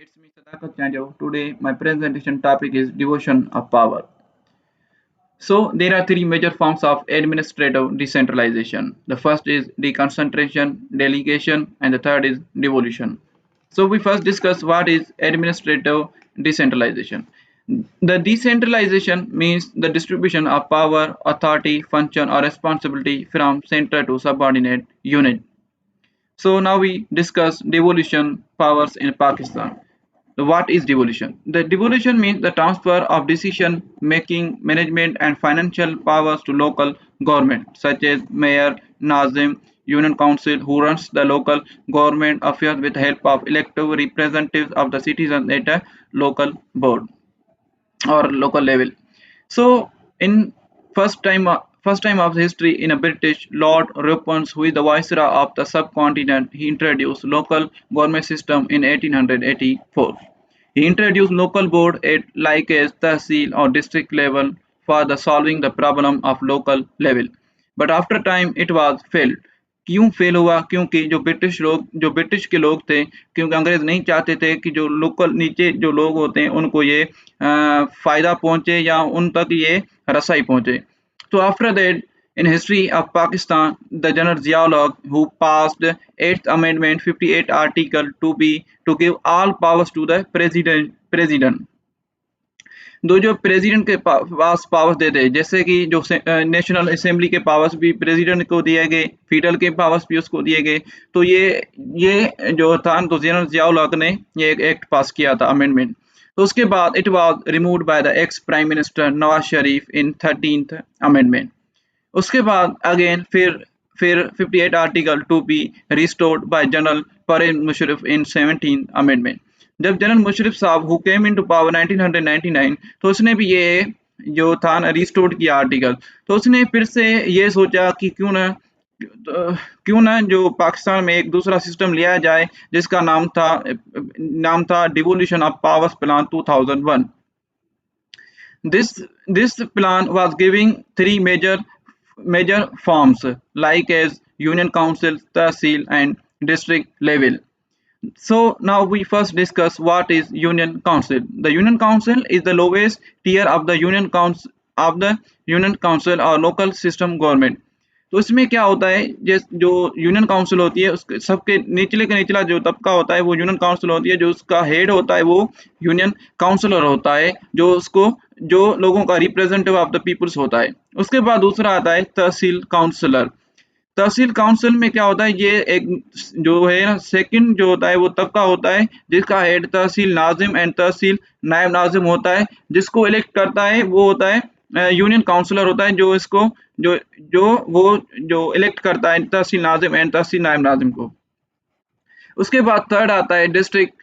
It's me Sadakat Chanjo. Today my presentation topic is devolution of power. So there are three major forms of administrative decentralization. The first is deconcentration, delegation, and the third is devolution. So we first discuss what is administrative decentralization. The decentralization means the distribution of power, authority, function, or responsibility from center to subordinate unit. So now we discuss devolution powers in Pakistan. What is devolution? The devolution means the transfer of decision making, management, and financial powers to local government, such as mayor, Nazim, union council, who runs the local government affairs with the help of elected representatives of the citizens at a local board or local level. So in first time of history in a British, Lord Ripon, who is the viceroy of the subcontinent, he introduced local government system in 1884. He introduced local board at like as tahsil or district level for the solving the problem of local level. But after time it was failed. क्यों fail हुआ? क्योंकि जो British के लोग थे, क्योंकि अंग्रेज नहीं चाहते थे कि जो लोकल नीचे जो लोग होते हैं उनको ये फायदा पहुंचे या उन तक ये रसाई पहुंचे. So after that, in history of Pakistan, the General Ziaul who passed 8th Amendment 58 article to give all powers to the president. दो जो प्रेसिडेंट के पास पावर्स देते हैं, जैसे कि जो नेशनल असेंबली के पावर्स भी प्रेसिडेंट को दिए गए, फेडरल के पावर्स भी उसको दिए गए. तो ये जो था तो जनरल जियाउल हक ने ये एक एक्ट पास किया था अमेंडमेंट. तो उसके बाद it was removed by the ex prime minister Nawaz Sharif in 13th amendment. उसके बाद अगेन फिर 58 article to be restored by general Pervez Musharraf in 17th amendment. जब जनरल मुशर्रफ साहब हु केम इनटू पावर 1999, तो उसने भी ये जो था ना रिस्टोर्ड किया आर्टिकल. तो उसने फिर से ये सोचा कि क्यों ना जो पाकिस्तान में एक दूसरा सिस्टम लिया जाए जिसका नाम था devolution of powers plan 2001. This plan was giving three major forms like as union council, tahsil, and district level. So now we first discuss what is union council. The union council is the lowest tier of the union council or local system government. तो इसमें क्या होता है, जो union council होती है उसके सबके निचले का निचला जो तबका होता है वो यूनियन काउंसिल होती है. जो उसका हेड होता है वो यूनियन काउंसिलर होता है, जो लोगों का रिप्रेजेंटेटिव ऑफ द पीपल्स होता है. उसके बाद दूसरा आता है तहसील काउंसिलर. तहसील काउंसिल में क्या होता है, ये एक जो है ना सेकंड जो होता है वो तबका होता है जिसका हेड तहसील नाजिम एंड तहसील नायब नाजिम होता है. जिसको इलेक्ट करता है वो होता है यूनियन काउंसिलर होता है, जो इसको जो इलेक्ट करता है तहसील नाजिम एंड तहसील नायब नाजिम को. उसके बाद थर्ड आता है डिस्ट्रिक्ट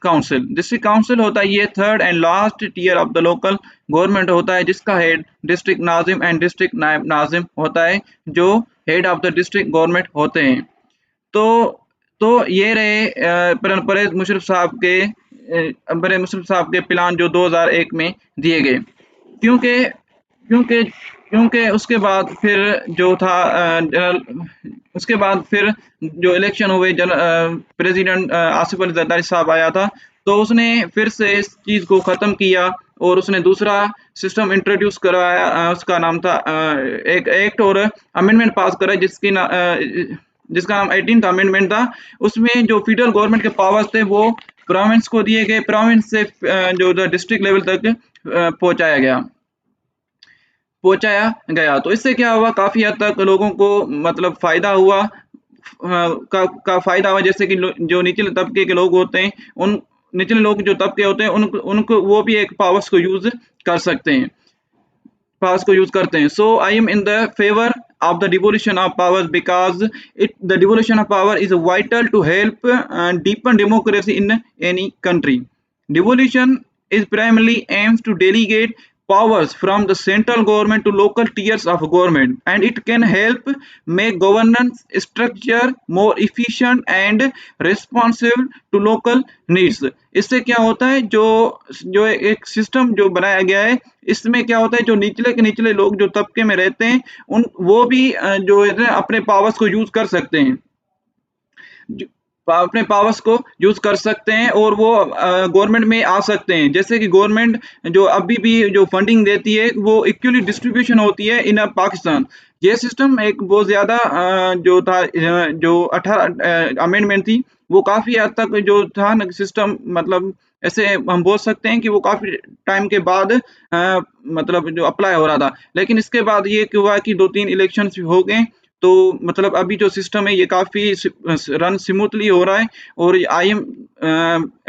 काउंसिल. डिस्ट्रिक्ट काउंसिल होता है ये third and last tier of the local government होता है, जिसका हेड डिस्ट्रिक्ट नाजिम एंड डिस्ट्रिक्ट नायब नाजिम होता है, जो head of the district government होते हैं. तो ये रहे परवेज मुशर्रफ साहब के प्लान जो 2001 में दिए गए. क्योंकि उसके बाद फिर जो था उसके बाद फिर जो इलेक्शन हुए प्रेसिडेंट आसिफ अली जरदारी साहब आया था, तो उसने फिर से इस चीज़ को ख़त्म किया और उसने दूसरा सिस्टम इंट्रोड्यूस करवाया. उसका नाम था एक एक्ट और अमेंडमेंट पास करा जिसका नाम 18th अमेंडमेंट था. उसमें जो फेडरल गवर्नमेंट के पावर्स थे वो प्रोविंस को दिए गए, प्रोविंस से जो डिस्ट्रिक्ट लेवल तक पहुंचाया गया. तो इससे क्या हुआ, काफ़ी हद तक लोगों को मतलब फ़ायदा हुआ का फ़ायदा हुआ. जैसे कि जो निचले तबके के लोग होते हैं, उन निचले लोग जो तबके होते हैं उनको वो भी एक पावर्स को यूज़ करते हैं. So I am in the favor of the devolution of powers because the devolution of power is vital to help deepen democracy in any country. Devolution is primarily aims to delegate powers from the central government to local tiers of government, and it can help make governance structure more efficient and responsive to local needs. इससे क्या होता है, जो एक system जो बनाया गया है, इसमें क्या होता है, जो निचले लोग जो तबके में रहते हैं वो भी जो है अपने पावर्स को यूज कर सकते हैं. अपने पावर्स को यूज कर सकते हैं और वो गवर्नमेंट में आ सकते हैं। जैसे कि गवर्नमेंट जो अभी भी जो फंडिंग देती है वो इक्वली डिस्ट्रीब्यूशन होती है इन पाकिस्तान। ये सिस्टम एक बहुत ज्यादा जो था जो 18 अमेंडमेंट थी वो काफी हद तक जो था ना सिस्टम, मतलब ऐसे हम बोल सकते हैं कि वो काफी टाइम के बाद मतलब जो अप्लाई हो रहा था। लेकिन इसके बाद ये क्या हुआ कि 2-3 इलेक्शंस हो गए, तो मतलब अभी जो सिस्टम है ये काफ़ी रन स्मूथली हो रहा है। और I am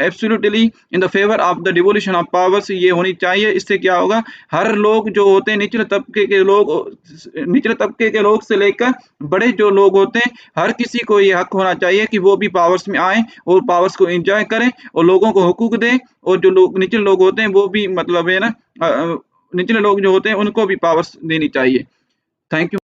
absolutely in the favour of the devolution of powers, ये होनी चाहिए। इससे क्या होगा, हर लोग जो होते हैं निचले तबके के लोग से लेकर बड़े जो लोग होते हैं, हर किसी को ये हक होना चाहिए कि वो भी पावर्स में आए और पावर्स को एंजॉय करें और लोगों को हुकूक दें। और जो लोग निचले लोग होते हैं वो भी मतलब है ना निचले लोग जो होते हैं उनको भी पावर्स देनी चाहिए। Thank you.